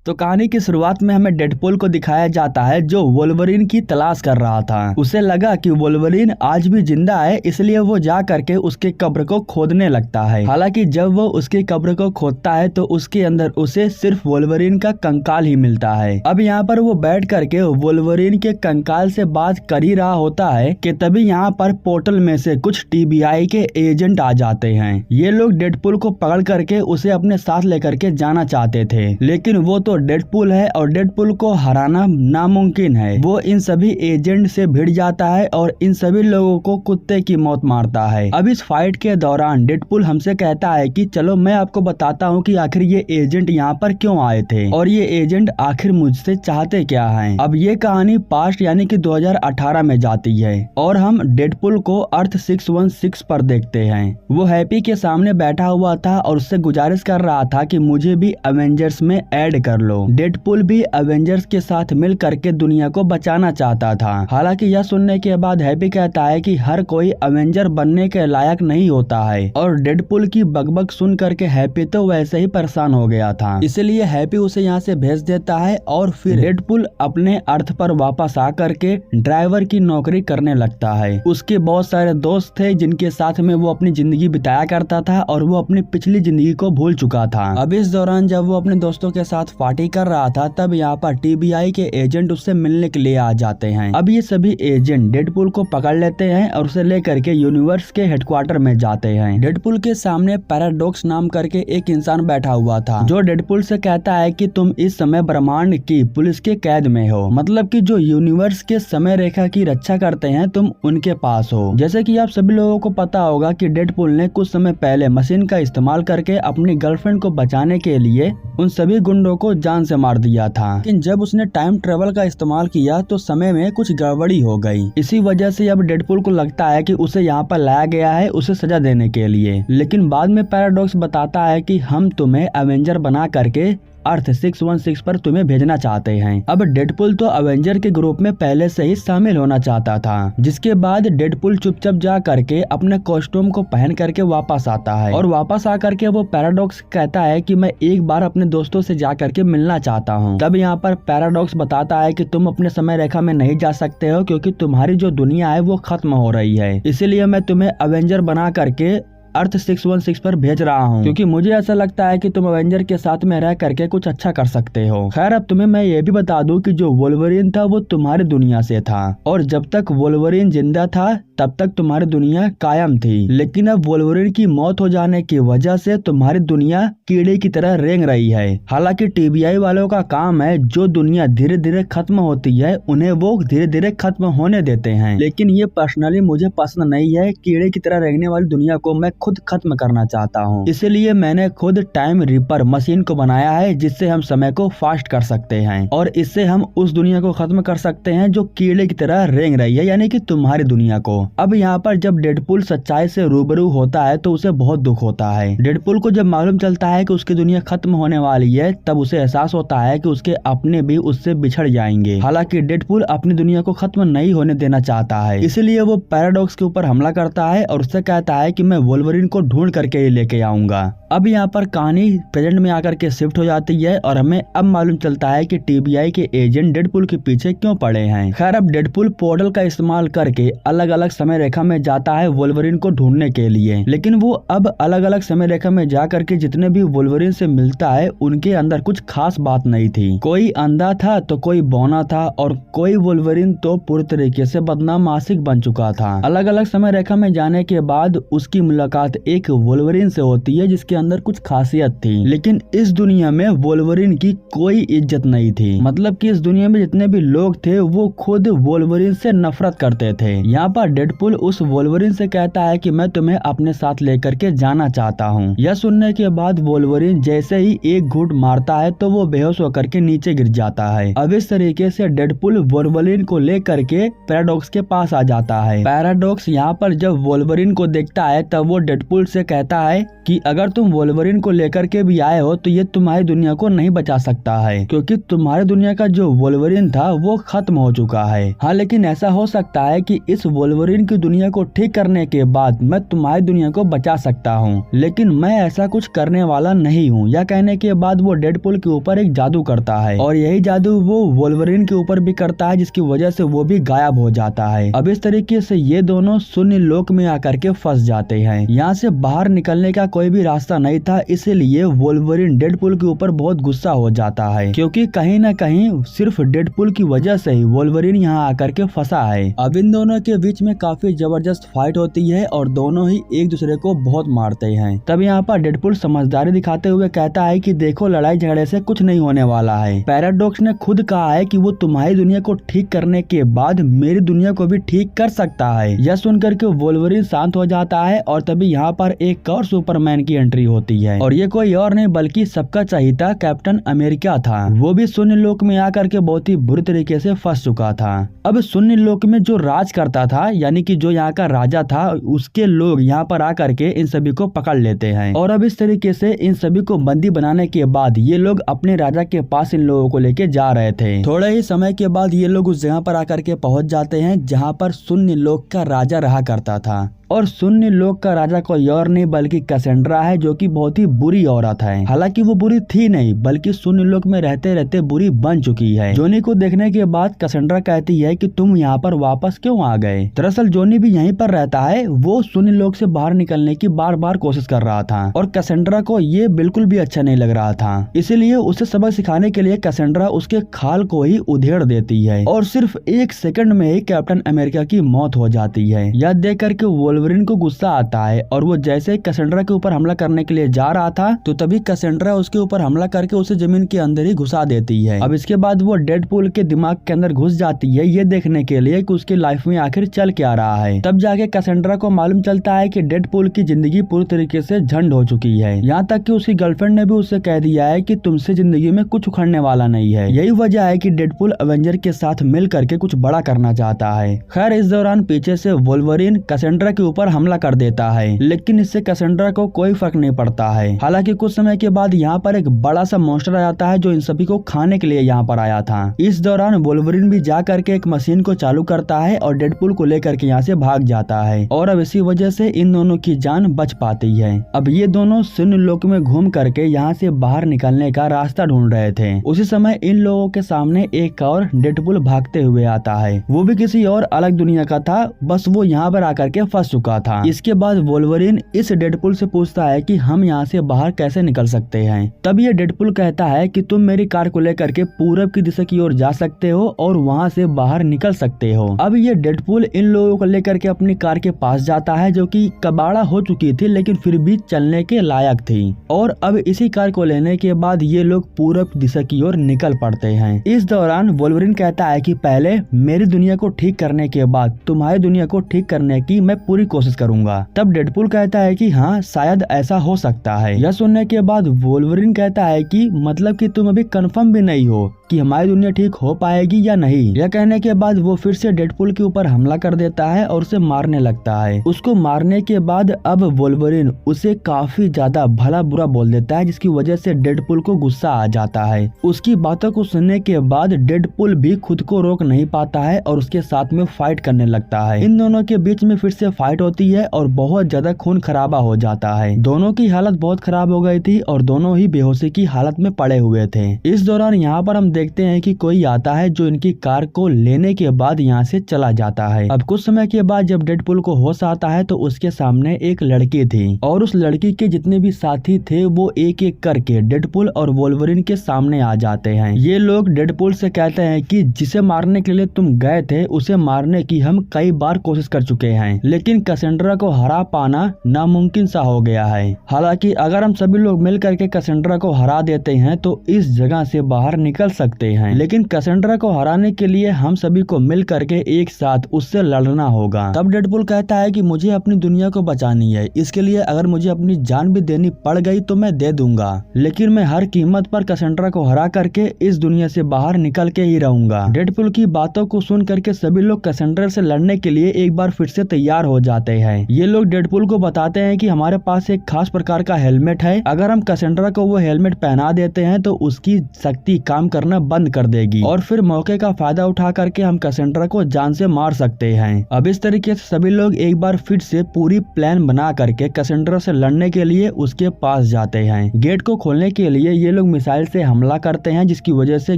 तो कहानी की शुरुआत में हमें डेडपूल को दिखाया जाता है जो वोल्वरिन की तलाश कर रहा था। उसे लगा कि वोल्वरिन आज भी जिंदा है, इसलिए वो जा करके उसके कब्र को खोदने लगता है। हालांकि जब वो उसकी कब्र को खोदता है तो उसके अंदर उसे सिर्फ वोल्वरिन का कंकाल ही मिलता है। अब यहाँ पर वो बैठ करके वोल्वरिन के कंकाल से बात कर ही रहा होता है कि तभी यहाँ पर पोर्टल में से कुछ टीबीआई के एजेंट आ जाते हैं। ये लोग डेडपूल को पकड़ करके उसे अपने साथ लेकर के जाना चाहते थे, लेकिन वो तो डेडपूल है और डेडपूल को हराना नामुमकिन है। वो इन सभी एजेंट से भिड़ जाता है और इन सभी लोगों को कुत्ते की मौत मारता है। अब इस फाइट के दौरान डेडपूल हमसे कहता है कि चलो मैं आपको बताता हूँ कि आखिर ये एजेंट यहाँ पर क्यों आए थे और ये एजेंट आखिर मुझसे चाहते क्या हैं। अब ये कहानी पास्ट यानी कि 2018 में जाती है और हम डेडपूल को अर्थ 616 पर देखते हैं। वो हैप्पी के सामने बैठा हुआ था और उससे गुजारिश कर रहा था कि मुझे भी एवेंजर्स में ऐड कर लो। डेडपूल भी एवेंजर्स के साथ मिल करके दुनिया को बचाना चाहता था। हालांकि यह सुनने के बाद हैप्पी कहता है कि हर कोई एवेंजर बनने के लायक नहीं होता है और डेडपूल की बकबक सुन करके हैप्पी तो वैसे ही परेशान हो गया था, इसलिए हैप्पी उसे यहाँ से भेज देता है और फिर डेडपूल अपने अर्थ पर वापस आ करके ड्राइवर की नौकरी करने लगता है। उसके बहुत सारे दोस्त थे जिनके साथ में वो अपनी जिंदगी बिताया करता था और वो अपनी पिछली जिंदगी को भूल चुका था। अब इस दौरान जब वो अपने दोस्तों के साथ पार्टी कर रहा था तब यहाँ पर टीबीआई के एजेंट उससे मिलने के लिए आ जाते हैं। अब ये सभी एजेंट डेडपूल को पकड़ लेते हैं और उसे लेकर के यूनिवर्स के हेडक्वार्टर में जाते हैं। डेडपूल के सामने पैराडॉक्स नाम करके एक इंसान बैठा हुआ था जो डेडपूल से कहता है कि तुम इस समय ब्रह्मांड की पुलिस के कैद में हो, मतलब कि जो यूनिवर्स के समय रेखा की रक्षा करते हैं तुम उनके पास हो। जैसे कि आप सभी लोगों को पता होगा कि डेडपूल ने कुछ समय पहले मशीन का इस्तेमाल करके अपनी गर्लफ्रेंड को बचाने के लिए उन सभी गुंडों को जान से मार दिया था, लेकिन जब उसने टाइम ट्रेवल का इस्तेमाल किया तो समय में कुछ गड़बड़ी हो गई। इसी वजह से अब डेडपूल को लगता है कि उसे यहाँ पर लाया गया है उसे सजा देने के लिए, लेकिन बाद में पैराडॉक्स बताता है कि हम तुम्हें एवेंजर बना करके अर्थ 616 पर तुम्हें भेजना चाहते हैं। अब डेडपूल तो एवेंजर के ग्रुप में पहले से ही शामिल होना चाहता था, जिसके बाद डेडपूल चुपचाप जा करके अपने कॉस्ट्यूम को पहन करके वापस आता है और वापस आकर के वो पैराडॉक्स कहता है कि मैं एक बार अपने दोस्तों से जा करके मिलना चाहता हूँ। तब यहाँ पर पैराडॉक्स बताता है कि तुम अपने समय रेखा में नहीं जा सकते हो क्योंकि तुम्हारी जो दुनिया है वो खत्म हो रही है, इसीलिए मैं तुम्हें एवेंजर बना करके अर्थ 616 पर भेज रहा हूँ क्योंकि मुझे ऐसा लगता है कि तुम एवेंजर के साथ में रह करके कुछ अच्छा कर सकते हो। खैर अब तुम्हें मैं ये भी बता दूं कि जो वोल्वरिन था वो तुम्हारी दुनिया से था और जब तक वोल्वरिन जिंदा था तब तक तुम्हारी दुनिया कायम थी, लेकिन अब वोल्वरिन की मौत हो जाने की वजह से तुम्हारी दुनिया कीड़े की तरह रेंग रही है। हालांकि टीबीआई वालों का काम है जो दुनिया धीरे धीरे खत्म होती है उन्हें वो धीरे धीरे खत्म होने देते हैं, लेकिन ये पर्सनली मुझे पसंद नहीं है। कीड़े की तरह रेंगने वाली दुनिया को मैं खुद खत्म करना चाहता हूँ, इसलिए मैंने खुद टाइम रिपर मशीन को बनाया है जिससे हम समय को फास्ट कर सकते हैं और इससे हम उस दुनिया को खत्म कर सकते हैं जो कीड़े की तरह रेंग रही है, यानी कि तुम्हारी दुनिया को। अब यहाँ पर जब डेडपूल सच्चाई से रूबरू होता है तो उसे बहुत दुख होता है। डेडपूल को जब मालूम चलता है कि उसकी दुनिया खत्म होने वाली है तब उसे एहसास होता है कि उसके अपने भी उससे बिछड़ जाएंगे। हालांकि डेडपूल अपनी दुनिया को खत्म नहीं होने देना चाहता है, इसलिए वो पैराडॉक्स के ऊपर हमला करता है और उससे कहता है कि मैं वोल्वरिन को ढूंढ करके ही लेके आऊंगा। अब यहाँ पर कहानी प्रेजेंट में आकर के शिफ्ट हो जाती है और हमें अब मालूम चलता है कि टीबीआई के एजेंट डेडपूल के पीछे क्यों पड़े हैं। खैर अब डेडपूल पोर्टल का इस्तेमाल करके अलग अलग समय रेखा में जाता है वोल्वरिन को ढूंढने के लिए, लेकिन वो अब अलग अलग समय रेखा में जा करके जितने भी वोल्वरिन से मिलता है उनके अंदर कुछ खास बात नहीं थी। कोई अंधा था तो कोई बौना था और कोई वोल्वरिन तो पूरी तरीके से बदनाम आशिक बन चुका था। अलग अलग समय रेखा में जाने के बाद उसकी मुलाकात एक वोल्वरिन से होती है जिसके अंदर कुछ खासियत थी, लेकिन इस दुनिया में वोल्वरिन की कोई इज्जत नहीं थी। मतलब कि इस दुनिया में जितने भी लोग थे वो खुद वोल्वरिन से नफरत करते थे। यहाँ पर डेडपूल उस वोल्वरिन से कहता है कि मैं तुम्हें अपने साथ लेकर के जाना चाहता हूँ। यह सुनने के बाद वोल्वरिन जैसे ही एक घूंट मारता है तो वो बेहोश होकर के नीचे गिर जाता है। अब इस तरीके से डेडपूल वोल्वरिन को लेकर के पैराडॉक्स के पास आ जाता है। पैराडॉक्स यहाँ पर जब वोल्वरिन को देखता है तब वो डेडपुल से कहता है कि अगर तुम वोल्वरिन को लेकर के भी आए हो तो ये तुम्हारी दुनिया को नहीं बचा सकता है, क्योंकि तुम्हारी दुनिया का जो वोल्वरिन था वो खत्म हो चुका है। हाँ, लेकिन ऐसा हो सकता है कि इस वोल्वरिन की दुनिया को ठीक करने के बाद मैं तुम्हारी दुनिया को बचा सकता हूँ, लेकिन मैं ऐसा कुछ करने वाला नहीं हूँ। यह कहने के बाद वो डेडपुल के ऊपर एक जादू करता है और यही जादू वो वोल्वरिन के ऊपर भी करता है, जिसकी वजह से वो भी गायब हो जाता है। अब इस तरीके से ये दोनों शून्य लोक में आकर के फंस जाते हैं। यहाँ से बाहर निकलने का कोई भी रास्ता नहीं था, इसीलिए वोल्वरिन डेडपुल के ऊपर बहुत गुस्सा हो जाता है, क्योंकि कहीं न कहीं सिर्फ डेडपुल की वजह से ही वोल्वरिन यहाँ आकर के फंसा है। अब इन दोनों के बीच में काफी जबरदस्त फाइट होती है और दोनों ही एक दूसरे को बहुत मारते हैं। तब यहाँ पर डेडपुल समझदारी दिखाते हुए कहता है कि देखो, लड़ाई झगड़े से कुछ नहीं होने वाला है। पैराडॉक्स ने खुद कहा है कि वो तुम्हारी दुनिया को ठीक करने के बाद मेरी दुनिया को भी ठीक कर सकता है। यह सुनकर के वोल्वरिन शांत हो जाता है और तभी यहाँ पर एक और सुपरमैन की एंट्री होती है और ये कोई और नहीं बल्कि सबका चहीता कैप्टन अमेरिका था। वो भी शून्य लोक में आकर के बहुत ही बुरी तरीके से फंस चुका था। अब शून्य लोक में जो राज करता था, यानी कि जो यहाँ का राजा था, उसके लोग यहाँ पर आकर के इन सभी को पकड़ लेते हैं और अब इस तरीके से इन सभी को बंदी बनाने के बाद ये लोग अपने राजा के पास इन लोगों को लेके जा रहे थे। थोड़े ही समय के बाद ये लोग उस जगह पर आकर के पहुंच जाते हैं जहाँ पर शून्य लोक का राजा रहा करता था और शून्य लोक का राजा कोई और नहीं बल्कि कैसेंड्रा है, जो कि बहुत ही बुरी औरत है। हालांकि वो बुरी थी नहीं बल्कि शून्य लोक में रहते रहते बुरी बन चुकी है। जोनी को देखने के बाद कैसेंड्रा कहती है कि तुम यहाँ पर वापस क्यों आ गए। दरअसल जोनी भी यहीं पर रहता है। वो शून्य लोक से बाहर निकलने की बार बार कोशिश कर रहा था और कैसेंड्रा को ये बिल्कुल भी अच्छा नहीं लग रहा था, इसीलिए उसे सबक सिखाने के लिए कैसेंड्रा उसके खाल को ही उधेड़ देती है और सिर्फ 1 सेकंड में ही कैप्टन अमेरिका की मौत हो जाती है। यह देख करके वोल्वरिन को गुस्सा आता है और वो जैसे ही कैसेंड्रा के ऊपर हमला करने के लिए जा रहा था तो तभी कैसेंड्रा उसके ऊपर हमला करके उसे जमीन के अंदर ही घुसा देती है। अब इसके बाद वो डेडपुल के दिमाग के अंदर घुस जाती है ये देखने के लिए कि उसकी लाइफ में आखिर चल क्या रहा है। तब जाके कैसेंड्रा को मालूम चलता है कि डेडपुल की जिंदगी पूरी तरीके से झंड हो चुकी है। यहाँ तक कि उसकी गर्लफ्रेंड ने भी उससे कह दिया है कि तुमसे जिंदगी में कुछ उखड़ने वाला नहीं है। यही वजह है कि डेडपुल एवेंजर के साथ मिल करके कुछ बड़ा करना चाहता है। खैर, इस दौरान पीछे से वोल्वरिन कैसेंड्रा के ऊपर हमला कर देता है, लेकिन इससे कैसेंड्रा को कोई फर्क नहीं पड़ता है। हालांकि कुछ समय के बाद यहाँ पर एक बड़ा सा मॉन्स्टर आ जाता है जो इन सभी को खाने के लिए यहाँ पर आया था। इस दौरान वोल्वरिन भी जा करके एक मशीन को चालू करता है और डेडपुल को लेकर के यहाँ से भाग जाता है और अब इसी वजह से इन दोनों की जान बच पाती है। अब ये दोनों शून्य लोक में घूम करके यहाँ से बाहर निकलने का रास्ता ढूंढ रहे थे। उसी समय इन लोगों के सामने एक और डेडपुल भागते हुए आता है। वो भी किसी और अलग दुनिया का था, बस वो यहाँ पर आकर के फंस चुका था। इसके बाद वोल्वरिन इस डेडपुल से पूछता है कि हम यहाँ से बाहर कैसे निकल सकते हैं। तब ये डेडपुल कहता है कि तुम मेरी कार को लेकर के पूरब की दिशा की ओर जा सकते हो और वहाँ से बाहर निकल सकते हो। अब ये डेडपुल इन लोगों को लेकर के अपनी कार के पास जाता है जो कि कबाड़ा हो चुकी थी लेकिन फिर भी चलने के लायक थी और अब इसी कार को लेने के बाद ये लोग पूरब दिशा की ओर निकल पड़ते हैं। इस दौरान वोल्वरिन कहता है कि पहले मेरी दुनिया को ठीक करने के बाद तुम्हारी दुनिया को ठीक करने की मैं पूरी कोशिश करूंगा। तब डेडपुल कहता है कि हाँ, शायद ऐसा हो सकता है। यह सुनने के बाद वोल्वरिन कहता है कि मतलब कि तुम अभी कंफर्म भी नहीं हो कि हमारी दुनिया ठीक हो पाएगी या नहीं। यह कहने के बाद वो फिर से डेडपुल के ऊपर हमला कर देता है और उसे मारने लगता है। उसको मारने के बाद अब वोल्वरिन उसे काफी ज्यादा भला बुरा बोल देता है, जिसकी वजह से डेडपुल को गुस्सा आ जाता है। उसकी बातों को सुनने के बाद डेडपुल भी खुद को रोक नहीं पाता है और उसके साथ में फाइट करने लगता है। इन दोनों के बीच में फिर से फाइट होती है और बहुत ज्यादा खून खराबा हो जाता है। दोनों की हालत बहुत खराब हो गई थी और दोनों ही बेहोशी की हालत में पड़े हुए थे। इस दौरान यहाँ पर हम देखते हैं कि कोई आता है जो इनकी कार को लेने के बाद यहाँ से चला जाता है। अब कुछ समय के बाद जब डेडपुल को होश आता है तो उसके सामने एक लड़की थी और उस लड़की के जितने भी साथी थे वो एक एक करके डेडपुल और वोल्वरिन के सामने आ जाते हैं। ये लोग डेडपुल से कहते हैं कि जिसे मारने के लिए तुम गए थे उसे मारने की हम कई बार कोशिश कर चुके हैं, लेकिन कैसेंड्रा को हरा पाना नामुमकिन सा हो गया है। हालांकि अगर हम सभी लोग मिल करके कैसेंड्रा को हरा देते हैं तो इस जगह से बाहर निकल सकते हैं, लेकिन कैसेंड्रा को हराने के लिए हम सभी को मिल करके एक साथ उससे लड़ना होगा। तब डेडपुल कहता है कि मुझे अपनी दुनिया को बचानी है, इसके लिए अगर मुझे अपनी जान भी देनी पड़ गई तो मैं दे दूंगा, लेकिन मैं हर कीमत पर कैसेंड्रा को हरा करके इस दुनिया से बाहर निकल के ही रहूंगा। डेडपुल की बातों को सुन करके सभी लोग कैसेंड्रा से लड़ने के लिए एक बार फिर से तैयार हो जाते हैं। ये लोग डेडपुल को बताते हैं कि हमारे पास एक खास प्रकार का हेलमेट है, अगर हम कैसेंड्रा को वो हेलमेट पहना देते हैं तो उसकी शक्ति काम करना बंद कर देगी और फिर मौके का फायदा उठा करके हम कैसेंड्रा को जान से मार सकते हैं। अब इस तरीके से सभी लोग एक बार फिर से पूरी प्लान बना करके कैसेंड्रा से लड़ने के लिए उसके पास जाते हैं। गेट को खोलने के लिए ये लोग मिसाइल से हमला करते हैं, जिसकी वजह से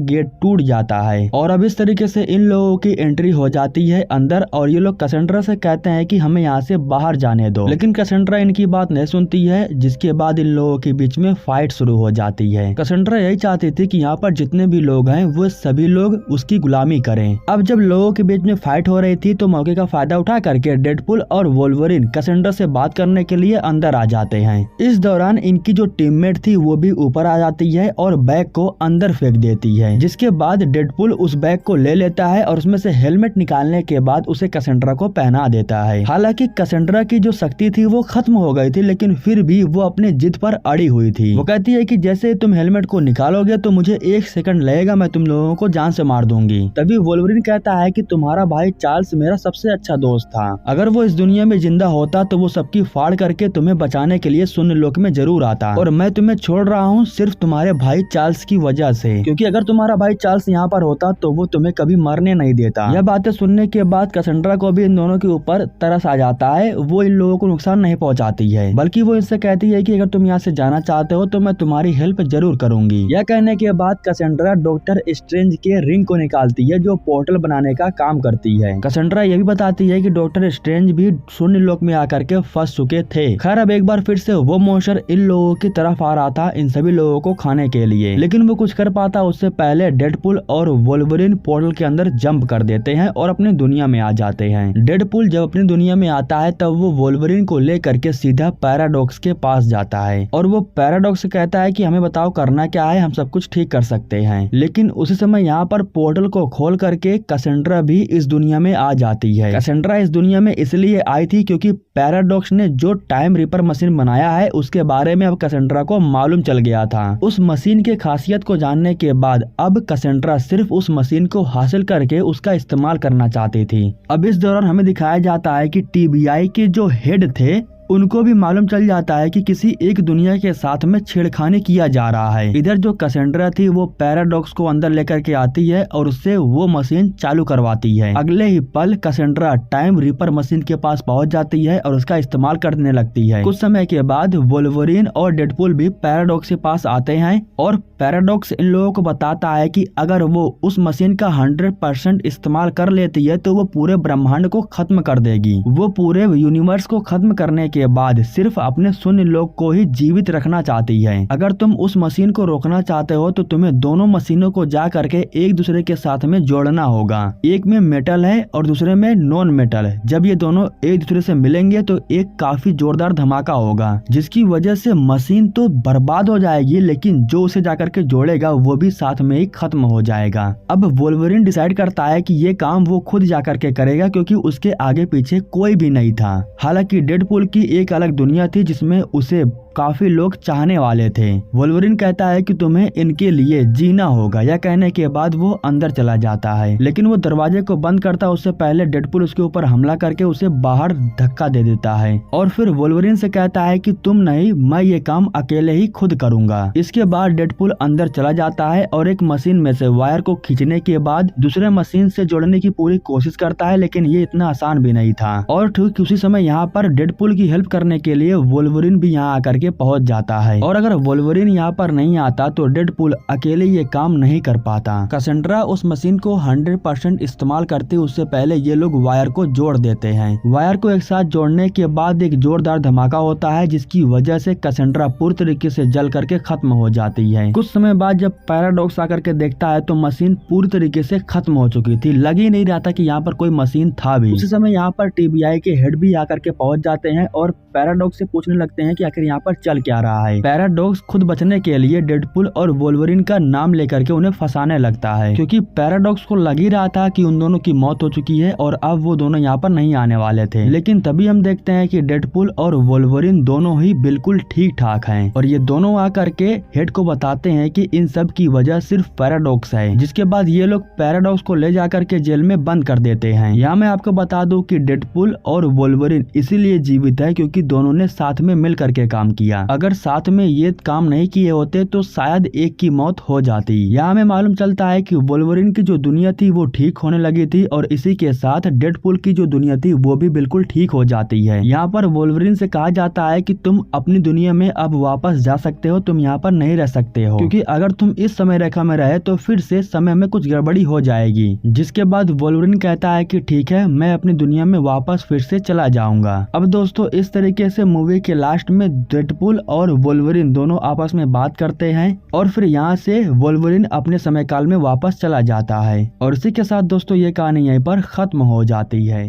गेट टूट जाता है और अब इस तरीके से इन लोगों की एंट्री हो जाती है अंदर और ये लोग कैसेंड्रा से कहते हैं कि हमें यहाँ से बाहर जाने दो, लेकिन कैसेंड्रा इनकी बात नहीं सुनती है, जिसके बाद इन लोगों के बीच में फाइट शुरू हो जाती है। कैसेंड्रा यही चाहती थी कि यहाँ पर जितने भी लोग हैं वो सभी लोग उसकी गुलामी करें। अब जब लोगों के बीच में फाइट हो रही थी तो मौके का फायदा उठा करके डेडपुल और वोल्वरिन कैसेंड्रा से बात करने के लिए अंदर आ जाते हैं। इस दौरान इनकी जो टीममेट थी वो भी ऊपर आ जाती है और बैग को अंदर फेंक देती है, जिसके बाद डेडपुल उस बैग को ले लेता है और उसमें से हेलमेट निकालने के बाद उसे कैसेंड्रा को पहना देता है। हालांकि कैसेंड्रा की जो शक्ति थी वो खत्म हो गई थी, लेकिन फिर भी वो अपने जिद पर अड़ी हुई थी। वो कहती है कि जैसे तुम हेलमेट को निकालोगे तो मुझे 1 सेकंड लगेगा, मैं तुम लोगों को जान से मार दूंगी। तभी वोल्वरिन कहता है कि तुम्हारा भाई चार्ल्स मेरा सबसे अच्छा दोस्त था, अगर वो इस दुनिया में जिंदा होता तो वो सबकी फाड़ करके तुम्हें बचाने के लिए शून्य लोक में जरूर आता, और मैं तुम्हें छोड़ रहा हूँ सिर्फ तुम्हारे भाई चार्ल्स की वजह से, क्योंकि अगर तुम्हारा भाई चार्ल्स यहाँ पर होता तो वो तुम्हें कभी मरने नहीं देता। यह बातें सुनने के बाद कैसेंड्रा को भी इन दोनों के ऊपर तरस आ जाता है। वो इन लोगों को नुकसान नहीं पहुँचाती है, बल्कि वो इनसे कहती है कि अगर तुम यहाँ से जाना चाहते हो तो मैं तुम्हारी हेल्प जरूर करूंगी। यह कहने के बाद कैसेंड्रा डॉक्टर स्ट्रेंज के रिंग को निकालती है जो पोर्टल बनाने का काम करती है। कैसेंड्रा ये भी बताती है कि डॉक्टर स्ट्रेंज भी शून्य लोक में आकर के फंस चुके थे। खैर अब एक बार फिर से वो मॉन्स्टर इन लोगों की तरफ आ रहा था इन सभी लोगों को खाने के लिए, लेकिन वो कुछ कर पाता उससे पहले डेडपुल और वोल्वरिन पोर्टल के अंदर जंप कर देते हैं और अपनी दुनिया में आ जाते हैं। डेडपुल जब अपनी दुनिया में आता है तब वो वोल्वरिन को लेकर के सीधा पैराडॉक्स के पास जाता है और वो पैराडॉक्स से कहता है कि हमें बताओ करना क्या है, हम सब कुछ ठीक कर सकते हैं। लेकिन उसी समय यहाँ पर पोर्टल को खोल करके कैसेंड्रा भी इस दुनिया में आ जाती है। कैसेंड्रा इस दुनिया में इसलिए आई थी क्योंकि पैराडॉक्स ने जो टाइम रिपर मशीन बनाया है उसके बारे में अब कैसेंड्रा को मालूम चल गया था। उस मशीन की खासियत को जानने के बाद अब कैसेंड्रा सिर्फ उस मशीन को हासिल करके उसका इस्तेमाल करना चाहती थी। अब इस दौरान हमें दिखाया जाता है कि टीबीआई के जो हेड थे उनको भी मालूम चल जाता है कि किसी एक दुनिया के साथ में छेड़खानी किया जा रहा है। इधर जो कैसेंड्रा थी वो पैराडॉक्स को अंदर लेकर के आती है और उससे वो मशीन चालू करवाती है। अगले ही पल कैसेंड्रा टाइम रिपर मशीन के पास पहुंच जाती है और उसका इस्तेमाल करने लगती है। कुछ समय के बाद वोल्वरिन और डेडपुल भी पैराडॉक्स के पास आते हैं और पैराडॉक्स इन लोगों को बताता है कि अगर वो उस मशीन का 100% इस्तेमाल कर लेती है तो वो पूरे ब्रह्मांड को खत्म कर देगी। वो पूरे यूनिवर्स को खत्म करने के बाद सिर्फ अपने शून्य लोक को ही जीवित रखना चाहती है। अगर तुम उस मशीन को रोकना चाहते हो तो तुम्हें दोनों मशीनों को जा करके एक दूसरे के साथ में जोड़ना होगा। एक में मेटल है और दूसरे में नॉन मेटल। जब ये दोनों एक दूसरे से मिलेंगे तो एक काफी जोरदार धमाका होगा, जिसकी वजह से मशीन तो बर्बाद हो जाएगी, लेकिन जो उसे जाकर के जोड़ेगा वो भी साथ में ही खत्म हो जाएगा। अब वोल्वरिन डिसाइड करता है कि ये काम वो खुद जाकर के करेगा क्योंकि उसके आगे पीछे कोई भी नहीं था। हालांकि डेडपुल की एक अलग दुनिया थी जिसमें उसे काफी लोग चाहने वाले थे। वोल्वरिन कहता है कि तुम्हें इनके लिए जीना होगा। यह कहने के बाद वो अंदर चला जाता है, लेकिन वो दरवाजे को बंद करता उससे पहले डेडपुल उसके ऊपर हमला करके उसे बाहर धक्का दे देता है और फिर वोल्वरिन से कहता है कि तुम नहीं, मैं ये काम अकेले ही खुद करूंगा। इसके बाद डेडपुल अंदर चला जाता है और एक मशीन में से वायर को खींचने के बाद दूसरे मशीन से जोड़ने की पूरी कोशिश करता है, लेकिन ये इतना आसान भी नहीं था। और ठीक उसी समय यहाँ पर डेडपुल की हेल्प करने के लिए वोल्वरिन भी यहाँ आकर के पहुंच जाता है और अगर वोल्वरिन यहाँ पर नहीं आता तो डेडपुल अकेले ये काम नहीं कर पाता। कैसेंड्रा उस मशीन को 100% इस्तेमाल करते उससे पहले ये लोग वायर को जोड़ देते हैं। वायर को एक साथ जोड़ने के बाद एक जोरदार धमाका होता है, जिसकी वजह से कैसेंड्रा पूरी तरीके से जल करके खत्म हो जाती है। कुछ समय बाद जब पैराडॉक्स आकर के देखता है तो मशीन पूरी तरीके से खत्म हो चुकी थी। लग ही नहीं रहा था कि यहाँ पर कोई मशीन था भी। उसी समय यहाँ पर टीबीआई के हेड भी आकर के पहुंच जाते हैं और पैराडॉक्स से पूछने लगते हैं कि आखिर यहाँ पर पर चल क्या रहा है। पैराडॉक्स खुद बचने के लिए डेडपुल और वोल्वरिन का नाम लेकर के उन्हें फंसाने लगता है, क्योंकि पैराडॉक्स को लग ही रहा था कि उन दोनों की मौत हो चुकी है और अब वो दोनों यहाँ पर नहीं आने वाले थे। लेकिन तभी हम देखते हैं कि डेडपुल और वोल्वरिन दोनों ही बिल्कुल ठीक ठाक हैं और ये दोनों आकर के हेड को बताते हैं कि इन सब की वजह सिर्फ पैराडॉक्स है। जिसके बाद ये लोग पैराडॉक्स को ले जाकर के जेल में बंद कर देते हैं। यहाँ मैं आपको बता दूं कि डेडपुल और वोल्वरिन इसीलिए जीवित है क्योंकि दोनों ने साथ में मिल करके काम किया। अगर साथ में ये काम नहीं किए होते तो शायद एक की मौत हो जाती। यहाँ हमें मालूम चलता है कि वोल्वरिन की जो दुनिया थी वो ठीक होने लगी थी और इसी के साथ डेडपुल की जो दुनिया थी वो भी बिल्कुल ठीक हो जाती है। यहाँ पर वोल्वरिन से कहा जाता है कि तुम अपनी दुनिया में अब वापस जा सकते हो, तुम यहाँ पर नहीं रह सकते हो, क्योंकि अगर तुम इस समय रेखा में रहे तो फिर से समय में कुछ गड़बड़ी हो जाएगी। जिसके बाद वोल्वरिन कहता है कि ठीक है, मैं अपनी दुनिया में वापस फिर से चला जाऊंगा। अब दोस्तों इस तरीके से मूवी के लास्ट में डेडपुल और वोल्वरिन दोनों आपस में बात करते हैं और फिर यहाँ से वोल्वरिन अपने समय काल में वापस चला जाता है और इसी के साथ दोस्तों ये कहानी यहीं पर खत्म हो जाती है।